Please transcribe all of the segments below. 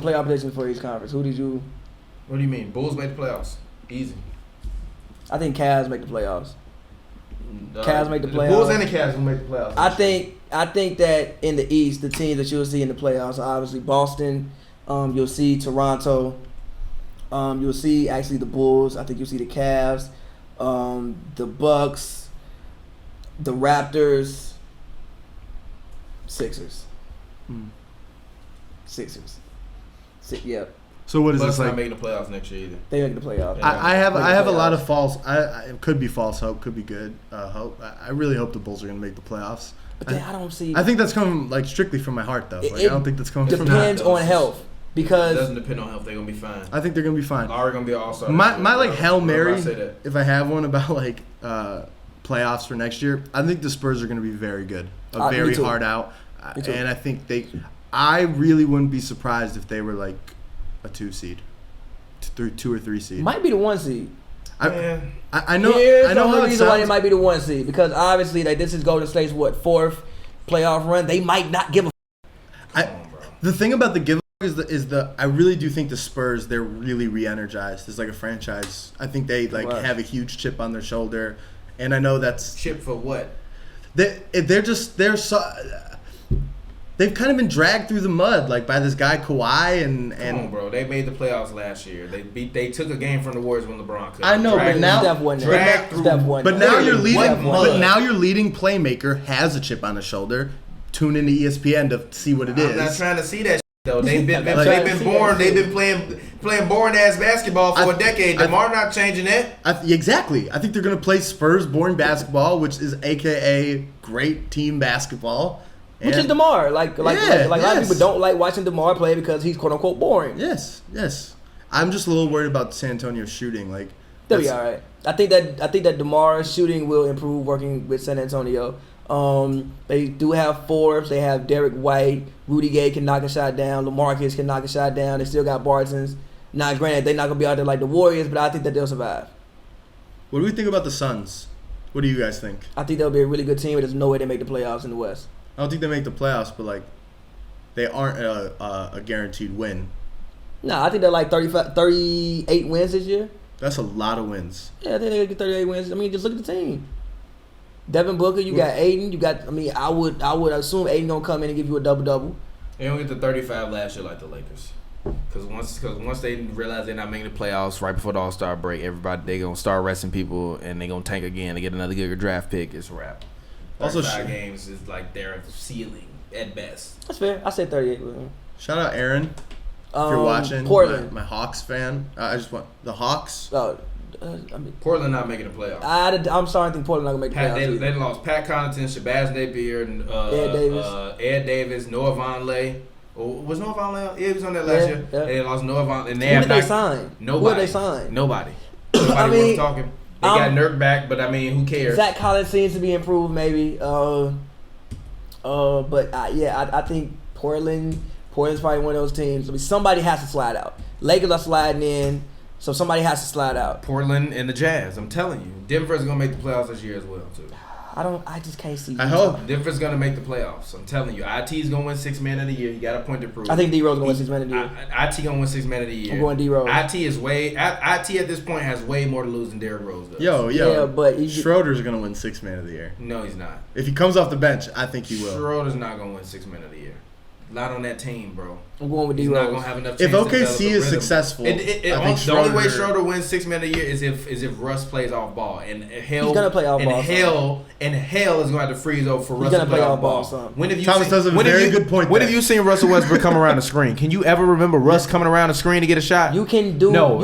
playoff predictions for each conference. Who did you? What do you mean? Bulls made the playoffs. Easy. I think Cavs make the playoffs. Cavs make the playoffs. The Bulls and the Cavs will make the playoffs. I think that in the East, the teams that you'll see in the playoffs are obviously Boston. You'll see Toronto. You'll see actually the Bulls. I think you'll see the Cavs, the Bucks, the Raptors, Sixers. Sixers. Yep. So what is Bucks this like? not making the playoffs next year either. They make the playoffs. I have a lot of false. It could be false hope. Could be good hope. I really hope the Bulls are going to make the playoffs. But then I don't see. I think that's coming like strictly from my heart though. Like, I don't think that's coming from. Depends on health because it doesn't depend on health. They're gonna be fine. I think they're gonna be fine. Lowry gonna be an all-star. My like Hail Mary, if I have one about like playoffs for next year, I think the Spurs are gonna be very good. Very hard out, and I think I really wouldn't be surprised if they were like a 2 seed. 2 or 3 seed. Might be the 1 seed. I know. Here's I know the how it reason why they sounds. might be the 1 seed because obviously this is Golden State's 4th playoff run. They might not give a. The thing about the give is I really do think the Spurs, they're really re-energized as like a franchise. I think they have a huge chip on their shoulder, and I know that's chip for what? They've kind of been dragged through the mud, like by this guy Kawhi and. Come on, bro. They made the playoffs last year. They took a game from the Warriors when LeBron could. I know, but now now your leading playmaker has a chip on his shoulder. Tune into ESPN to see what it is. I'm not trying to see that shit, though. They've been playing boring ass basketball for a decade. DeMar not changing that. Exactly. I think they're gonna play Spurs boring basketball, which is AKA great team basketball. Which is DeMar. A lot of people don't like watching DeMar play because he's quote unquote boring. Yes. I'm just a little worried about San Antonio shooting. Like they'll be all right. I think that DeMar's shooting will improve working with San Antonio. They do have Forbes. They have Derek White. Rudy Gay can knock a shot down. LaMarcus can knock a shot down. They still got Bartons. Now, granted, they're not gonna be out there like the Warriors, but I think that they'll survive. What do we think about the Suns? What do you guys think? I think they'll be a really good team, but there's no way they make the playoffs in the West. I don't think they make the playoffs, but like, they aren't a guaranteed win. No, I think they're like 38 wins this year. That's a lot of wins. Yeah, I think they get 38 wins. I mean, just look at the team. Devin Booker, you got Aiden. I would assume Aiden gonna come in and give you a double. They don't get to 35 last year like the Lakers. Because once they realize they're not making the playoffs right before the All-Star break, they gonna start resting people and they gonna tank again to get another good draft pick. It's a wrap. 35 games is like their ceiling at best. That's fair. I said 38. Shout out Aaron. If you're watching, Portland. My Hawks fan. I just want the Hawks. Portland not making the playoffs. I'm sorry, I think Portland not gonna make the playoffs. They lost Pat Connaughton, Shabazz Napier, Ed Davis, Noah Vonleh. Was Noah Vonleh? Yeah, he was on that last year. Yeah. They lost Noah Vonleh. Who did they sign? Nobody. Who did they sign? Nobody worth talking. They got Nurk back, but I mean, who cares? Zach Collins seems to be improved, maybe. I think Portland's probably one of those teams. I mean, somebody has to slide out. Lakers are sliding in, so somebody has to slide out. Portland and the Jazz. I'm telling you, Denver's gonna make the playoffs this year as well too. I just can't see. I hope Denver's gonna make the playoffs. I'm telling you, IT's gonna win 6 Man of the Year. He got a point to prove. I think D-Rose gonna win 6 Man of the Year. IT gonna win 6 Man of the Year. I'm going D-Rose. IT at this point has way more to lose than Derrick Rose does. Yeah, but Schroeder's gonna win 6 Man of the Year. No, he's not. If he comes off the bench, I think he will. Schroeder's not gonna win 6 Man of the Year. Not on that team, bro. I'm going with He's D-Rose. not gonna have enough. If OKC is successful, I think the only way Schroeder wins 6 Man of the Year is if Russ plays off ball, and hell, he's gonna play off ball. Hell is gonna have to freeze over for Russ to play off ball. Thomas does a very good point. When have you seen Russell Westbrook come around the screen? Can you ever remember Russ coming around the screen to get a shot? You can do. No.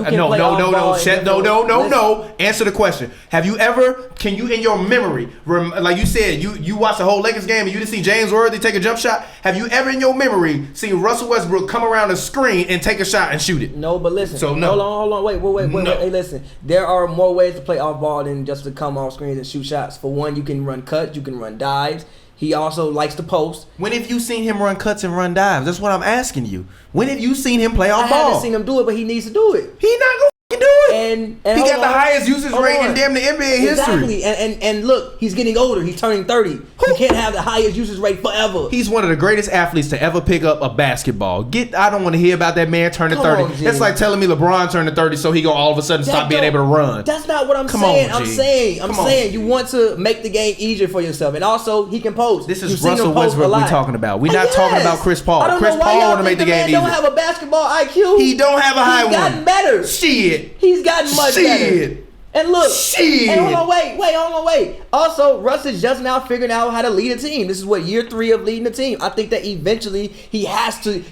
Answer the question. Have you ever? Can you in your memory, like you said, you watched the whole Lakers game and you didn't see James Worthy take a jump shot? Have you ever in your memory seen Russell Westbrook come around the screen and take a shot and shoot it? No, but listen. So no. Hold on. Wait. No. Hey, listen. There are more ways to play off ball than just to come off screens and shoot shots. For one, you can run cuts. You can run dives. He also likes to post. When have you seen him run cuts and run dives? That's what I'm asking you. When have you seen him play off ball? I haven't seen him do it, but he needs to do it. He not gonna do it. and he got the highest usage rate in damn the NBA history. Exactly. And look, he's getting older. He's turning 30. You can't have the highest usage rate forever. He's one of the greatest athletes to ever pick up a basketball. I don't want to hear about that man turning 30. That's like telling me LeBron turning 30 so he gonna all of a sudden stop being able to run. That's not what I'm saying. I'm saying you want to make the game easier for yourself. And also, he can post. This is Russell Westbrook we're talking about. We're not talking about Chris Paul. Chris Paul want to make the game easier. He don't have a basketball IQ. He don't have a high one. He's gotten better. Shit. He's gotten much better. And look, and hold on, wait. Also, Russ is just now figuring out how to lead a team. This is what year 3 of leading the team. I think that eventually you have to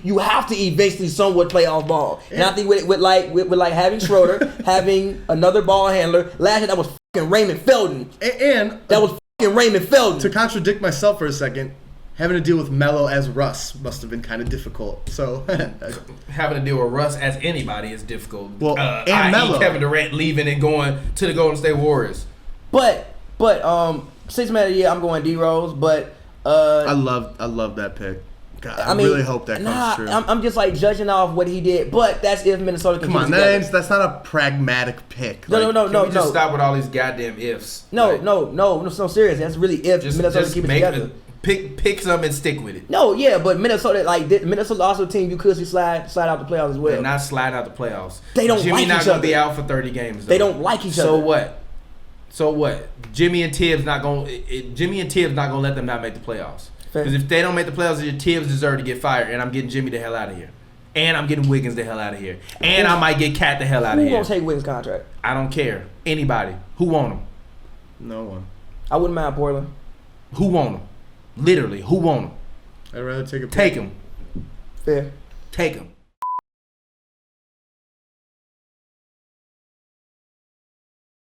eventually somewhat play off ball. And I think with having Schroeder, having another ball handler. Last year that was fucking Raymond Felton. And that was fucking Raymond Felton. To contradict myself for a second, having to deal with Melo as Russ must have been kind of difficult. So having to deal with Russ as anybody is difficult. Well, and Melo. Kevin Durant leaving and going to the Golden State Warriors. But 6 man of the year, I'm going D Rose. But I love that pick. God, I really hope that comes true. I'm just like judging off what he did, but that's if Minnesota can. Come on, that's not a pragmatic pick. No. Just stop with all these goddamn ifs. No, serious. That's really if Minnesota keep it together. Pick some and stick with it. No, yeah, but Minnesota also a team you could see slide out the playoffs as well. They're not slide out the playoffs. They don't Jimmy like each other. not gonna be out for 30 games. Though. They don't like each other. So what? Jimmy and Tibbs not gonna let them not make the playoffs. Because if they don't make the playoffs, Tibbs deserve to get fired, and I'm getting Jimmy the hell out of here, and I'm getting Wiggins the hell out of here, and I might get Cat the hell out of here. Who won't take Wiggins' contract? I don't care. Anybody who want him? No one. I wouldn't mind Portland. Who want him? Literally, who want him? I'd rather take a pick. Take him. Fair. Take him.